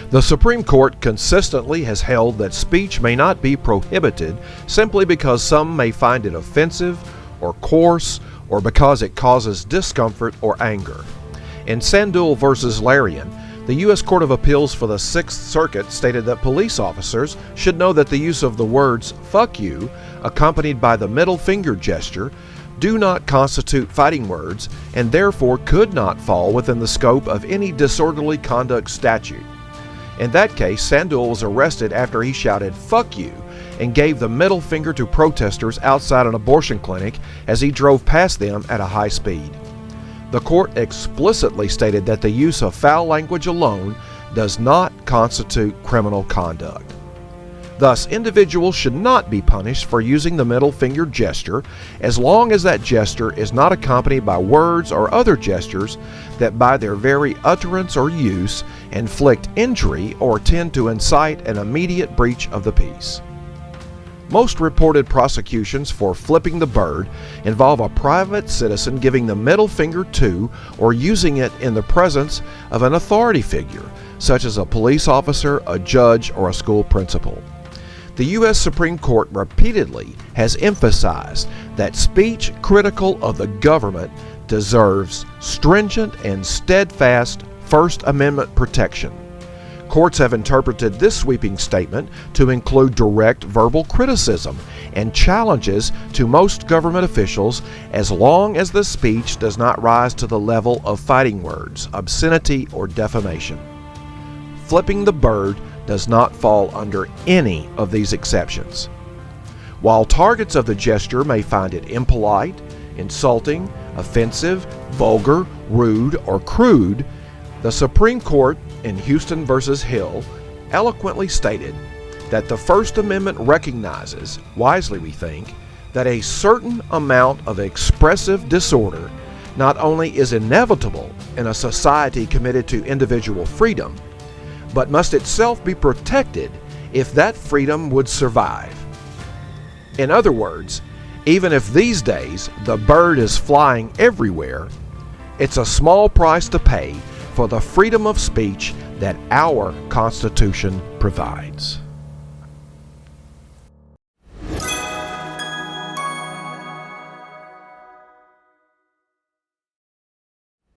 The Supreme Court consistently has held that speech may not be prohibited simply because some may find it offensive or coarse or because it causes discomfort or anger. In Sandul v. Larian, the U.S. Court of Appeals for the Sixth Circuit stated that police officers should know that the use of the words "fuck you," accompanied by the middle finger gesture, do not constitute fighting words and therefore could not fall within the scope of any disorderly conduct statute. In that case, Sandul was arrested after he shouted "fuck you" and gave the middle finger to protesters outside an abortion clinic as he drove past them at a high speed. The court explicitly stated that the use of foul language alone does not constitute criminal conduct. Thus, individuals should not be punished for using the middle finger gesture as long as that gesture is not accompanied by words or other gestures that by their very utterance or use inflict injury or tend to incite an immediate breach of the peace. Most reported prosecutions for flipping the bird involve a private citizen giving the middle finger to or using it in the presence of an authority figure, such as a police officer, a judge, or a school principal. The U.S. Supreme Court repeatedly has emphasized that speech critical of the government deserves stringent and steadfast First Amendment protection. Courts have interpreted this sweeping statement to include direct verbal criticism and challenges to most government officials as long as the speech does not rise to the level of fighting words, obscenity, or defamation. Flipping the bird does not fall under any of these exceptions. While targets of the gesture may find it impolite, insulting, offensive, vulgar, rude, or crude, the Supreme Court in Houston v. Hill eloquently stated that the First Amendment recognizes, wisely we think, that a certain amount of expressive disorder not only is inevitable in a society committed to individual freedom, but must itself be protected if that freedom would survive. In other words, even if these days the bird is flying everywhere, it's a small price to pay for the freedom of speech that our Constitution provides.